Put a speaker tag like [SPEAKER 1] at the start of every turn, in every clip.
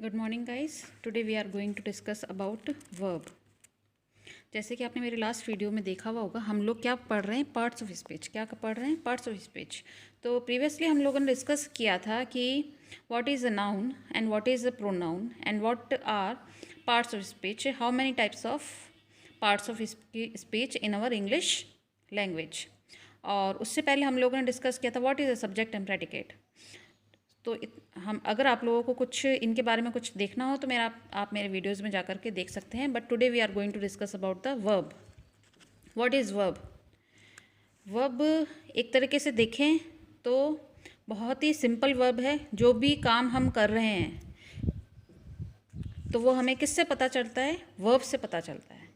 [SPEAKER 1] Good morning guys. Today we are going to discuss about verb. जैसे कि आपने मेरे लास्ट वीडियो में देखा हुआ होगा, हम लोग क्या पढ़ रहे हैं, पार्ट्स ऑफ स्पीच। क्या पढ़ रहे हैं? Parts of speech. तो प्रीवियसली हम लोगों ने डिस्कस किया था कि what is a noun and what is a pronoun and what are parts of speech, how many types of parts of speech in our English language. और उससे पहले हम लोगों ने डिस्कस किया था what is a subject and predicate. तो हम अगर आप लोगों को कुछ इनके बारे में कुछ देखना हो तो आप मेरे वीडियोज़ में जा कर के देख सकते हैं। But today we are going to discuss about the verb. What is verb? Verb एक तरीके से देखें तो बहुत ही सिंपल वर्ब है। जो भी काम हम कर रहे हैं तो वो हमें किससे पता चलता है? वर्ब से पता चलता है।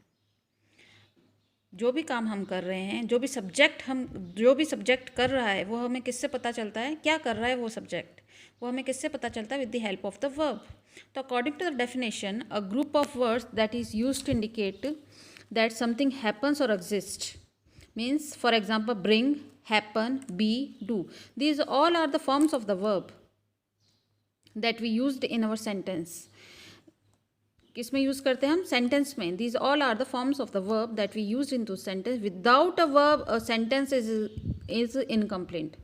[SPEAKER 1] जो भी काम हम कर रहे हैं, जो भी सब्जेक्ट कर रहा है, वो हमें किससे पता चलता है? क्या कर रहा है वो सब्जेक्ट, वो हमें किससे पता चलता है? With the help of the verb. तो according to the definition, a group of words that is use to indicate that something happens और exist, means for example bring, happen, be, do, these all are the forms of the verb that we used in our sentence. किस में use करते हैं हम? Sentence में। These all are the forms of the verb that we use in to sentence. Without a verb a sentence is incomplete.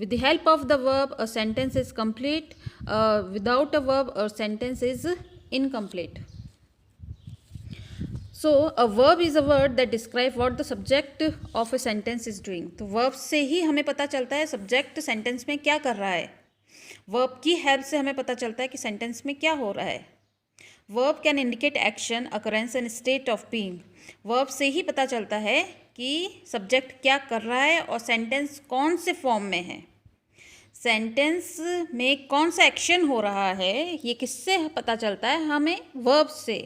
[SPEAKER 1] With the help of the verb, a sentence is complete. Without a verb, a sentence is incomplete. So, a verb is a word that describes what the subject of a sentence is doing. तो verb से ही हमें पता चलता है subject sentence में क्या कर रहा है. verb की help से हमें पता चलता है कि sentence में क्या हो रहा है. Verb can indicate action, occurrence and state of being. Verb से ही पता चलता है कि सब्जेक्ट क्या कर रहा है और सेंटेंस कौन से फॉर्म में है. सेंटेंस में कौन सा एक्शन हो रहा है, ये किससे पता चलता है? हमें वर्ब से.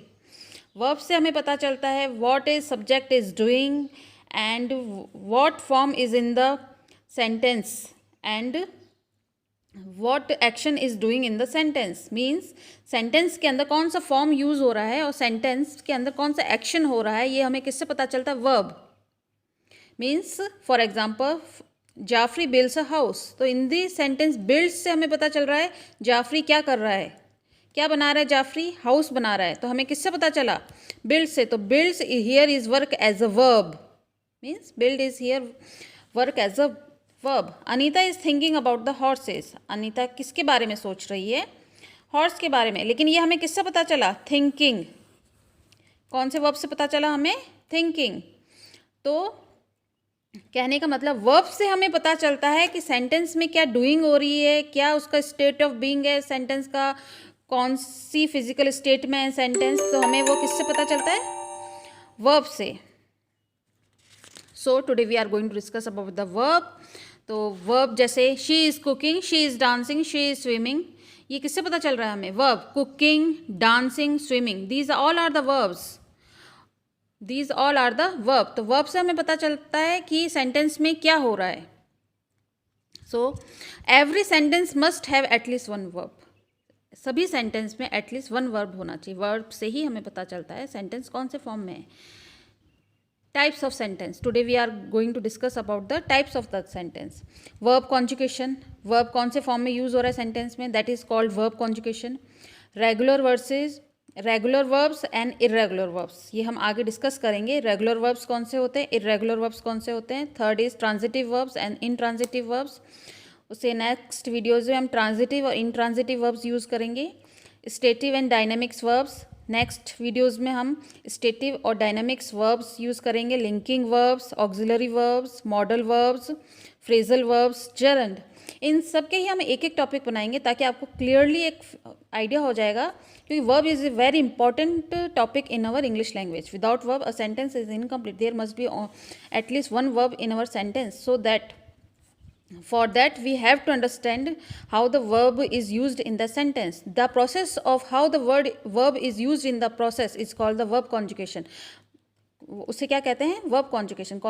[SPEAKER 1] वर्ब से हमें पता चलता है what is subject is doing and what form is in the sentence and what action is doing in the sentence. Means sentence के अंदर कौन सा फॉर्म यूज हो रहा है और सेंटेंस के अंदर कौन सा एक्शन हो रहा है, ये हमें किससे पता चलता है? Verb. Means for example Jafri builds a house. तो इन दी सेंटेंस बिल्ड्स से हमें पता चल रहा है जाफरी क्या कर रहा है, क्या बना रहा है? जाफरी हाउस बना रहा है. तो हमें किससे पता चला? बिल्ड से. तो builds here is work as a verb. Means build is here work as a verb. Anita is thinking about the horses. Anita किसके बारे में सोच रही है? हॉर्स के बारे में. लेकिन ये हमें किससे पता चला? थिंकिंग. कौन से वर्ब से पता चला हमें? थिंकिंग. तो कहने का मतलब वर्ब से हमें पता चलता है कि सेंटेंस में क्या डूइंग हो रही है, क्या उसका स्टेट ऑफ बीइंग है, सेंटेंस का कौन सी फिजिकल स्टेट में है सेंटेंस. तो हमें वो किससे पता चलता है? वर्ब से. So today we are going to discuss about the verb. तो वर्ब जैसे she is cooking, she is dancing, she is swimming, ये किससे पता चल रहा है हमें? Verb. Cooking, dancing, swimming, these all are the verbs. These all are the verb. तो वर्ब से हमें पता चलता है कि सेंटेंस में क्या हो रहा है. So every sentence must have at least one verb. सभी सेंटेंस में एटलीस्ट वन वर्ब होना चाहिए. वर्ब से ही हमें पता चलता है सेंटेंस कौन से फॉर्म में है. Types of sentence. Today we are going to discuss about the types of the sentence. Verb conjugation. Verb कौन से फॉर्म में यूज हो रहा है सेंटेंस में, that is called verb conjugation. Regular verses, regular verbs and irregular verbs. ये हम आगे डिस्कस करेंगे. Regular verbs कौन से होते हैं, irregular verbs कौन से होते हैं. Third is transitive verbs and intransitive verbs. उससे नेक्स्ट वीडियोज में हम ट्रांजिटिव और intransitive verbs यूज करेंगे. Stative and dynamics verbs. Next videos में हम स्टेटिव और डायनामिक्स वर्ब्स यूज़ करेंगे. Linking verbs, auxiliary verbs, modal verbs, phrasal verbs, gerund. इन सब के ही हम एक एक टॉपिक बनाएंगे ताकि आपको क्लियरली एक आइडिया हो जाएगा. क्योंकि verb is a very important topic in our English language. Without verb a sentence is incomplete. There must be at least one verb in our sentence. So that for that we have to understand how the verb is used in the sentence. The process of how the verb is used in the process is called the verb conjugation. उसे क्या कहते हैं? Verb conjugation.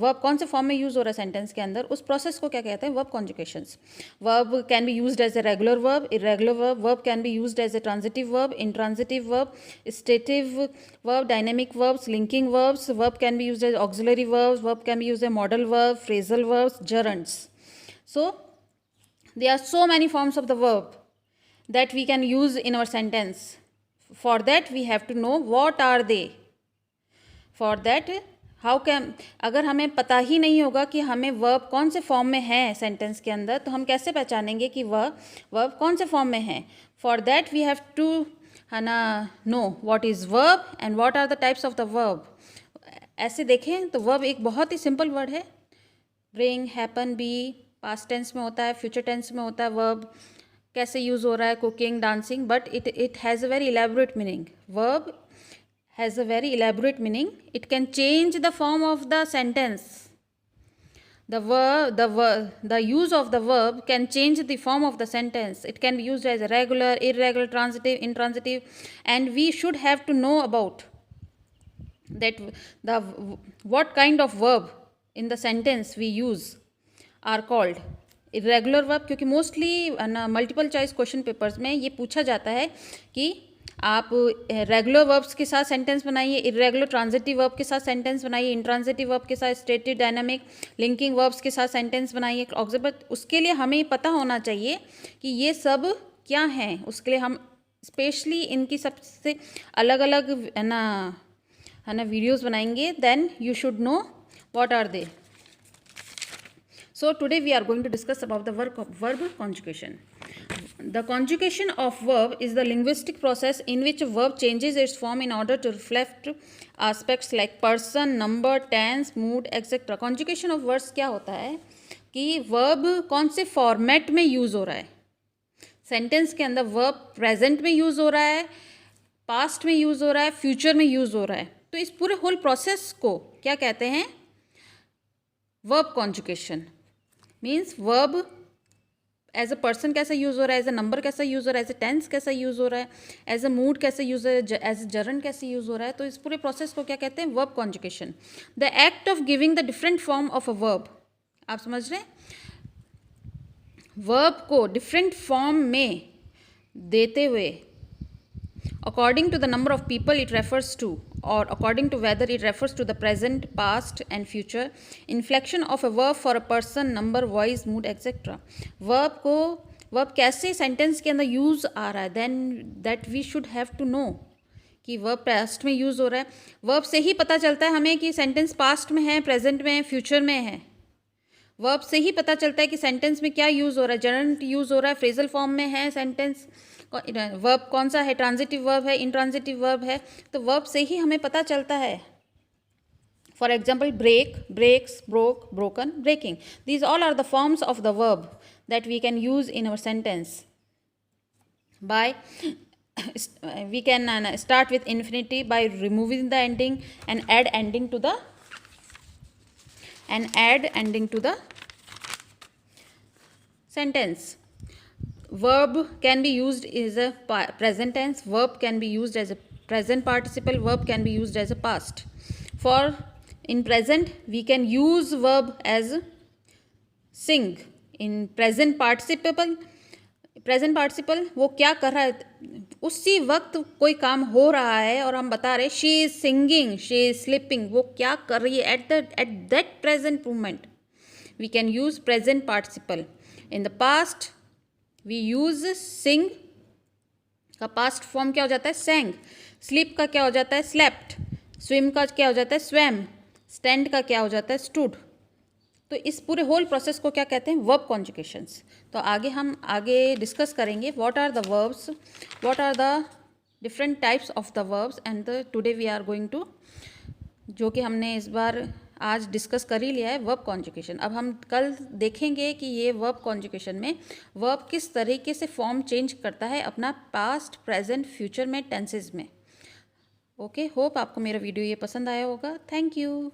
[SPEAKER 1] Verb कौन से form में use हो रहा है सेंटेंस के अंदर, उस प्रोसेस को क्या कहते हैं? Verb conjugations. Verb can be used as a regular verb, irregular verb. Verb can be used as a transitive verb, intransitive verb, stative verb, dynamic verbs, linking verbs. Verb can be used as auxiliary verbs. Verb can be used as modal verb, phrasal verbs, gerunds. So there are so many forms of the verb. that we can use in our sentence. For that we have to know what are they. For that how can, अगर हमें पता ही नहीं होगा कि हमें verb कौन से form में है सेंटेंस के अंदर, तो हम कैसे पहचानेंगे कि वर्ब कौन से फॉर्म में है. For that we have to है ना know what is verb and what are the types of the verb. ऐसे देखें तो वर्ब एक बहुत ही सिंपल वर्ड है. Bring, happen, be past tense में होता है, फ्यूचर टेंस में होता है. वर्ब कैसे यूज़ हो रहा है, cooking, dancing, but it has a very elaborate meaning. Verb has a very elaborate meaning. It can change the form of the sentence. The use of the verb can change the form of the sentence. It can be used as a regular, irregular, transitive, intransitive, and we should have to know about that what kind of verb in the sentence we use are called irregular verb. क्योंकि mostly multiple choice question papers में ये पूछा जाता है कि आप regular verbs के साथ सेंटेंस बनाइए, इरेगुलर ट्रांजिटिव वर्ब के साथ सेंटेंस बनाइए, इंट्रांजिटिव वर्ब के साथ स्टेटिव, डायनामिक, लिंकिंग वर्ब्स के साथ सेंटेंस बनाइए, ऑक्सिलरी. उसके लिए हमें पता होना चाहिए कि ये सब क्या हैं. उसके लिए हम स्पेशली इनकी सबसे अलग अलग है ना वीडियोस बनाएंगे. Then you should know what are they. So today we are going to discuss about the verb conjugation. The conjugation of verb is the linguistic process in which a verb changes its form in order to reflect aspects like person, number, tense, mood, etc. Conjugation of words क्या होता है कि verb कौन से format में use हो रहा है. सेंटेंस के अंदर verb प्रेजेंट में यूज़ हो रहा है, पास्ट में यूज़ हो रहा है, फ्यूचर में यूज़ हो रहा है. तो इस पूरे होल प्रोसेस को क्या कहते हैं, verb conjugation. Means verb as a person कैसा यूज़ हो रहा है, एज अ नंबर कैसा यूज़ हो रहा है, एज अ टेंस कैसा यूज़ हो रहा है, एज अ मूड कैसे यूज़ हो रहा है, एज अ जरन कैसे यूज़ हो रहा है. तो इस पूरे प्रोसेस को क्या कहते हैं, verb conjugation. The act of giving the different form of a verb. आप समझ रहे हैं, वर्ब को डिफरेंट फॉर्म में देते हुए according to the number of people it refers to, or according to whether it refers to the present, past and future. Inflection of a verb for a person, number, voice, mood, etc. Verb कैसे sentence के अंदर use आ रहा है, then that we should have to know कि verb past में use हो रहा है. वर्ब से ही पता चलता है हमें कि सेंटेंस पास्ट में है, प्रेजेंट में है, फ्यूचर में है. वर्ब से ही पता चलता है कि सेंटेंस में क्या यूज़ हो रहा है, जर्नल यूज़ हो रहा है, फ्रेजल फॉर्म में है सेंटेंस, वर्ब कौन सा है, ट्रांजिटिव वर्ब है, इंट्रांजिटिव वर्ब है. तो वर्ब से ही हमें पता चलता है. For example break, breaks, broke, broken, breaking. These all are the forms of the verb that we can use in our sentence. By we can start with infinitive by removing the ending and add ending to the sentence. Verb can be used as a present tense, verb can be used as a present participle, verb can be used as a past. For in present we can use verb as sing. In present participle वो क्या कर रहा है, उसी वक्त कोई काम हो रहा है और हम बता रहे she is singing, she is sleeping. वो क्या कर रही है at that present moment. We can use present participle. In the past we use sing का पास्ट फॉर्म क्या हो जाता है, सैंग. स्लीप का क्या हो जाता है, स्लेप्ट. स्विम का क्या हो जाता है, स्वैम. स्टैंड का क्या हो जाता है, स्टूड. तो इस पूरे होल प्रोसेस को क्या कहते हैं, वर्ब कॉन्जुगेशंस. तो हम आगे डिस्कस करेंगे what are the verbs, what are the different types of the verbs. And today we are going to, जो कि हमने इस बार आज डिस्कस कर ही लिया है, वर्ब कॉन्जुगेशन. अब हम कल देखेंगे कि ये वर्ब कॉन्जुगेशन में वर्ब किस तरीके से फॉर्म चेंज करता है अपना पास्ट, प्रेजेंट, फ्यूचर में, टेंसेज में. ओके, होप आपको मेरा वीडियो ये पसंद आया होगा. Thank you.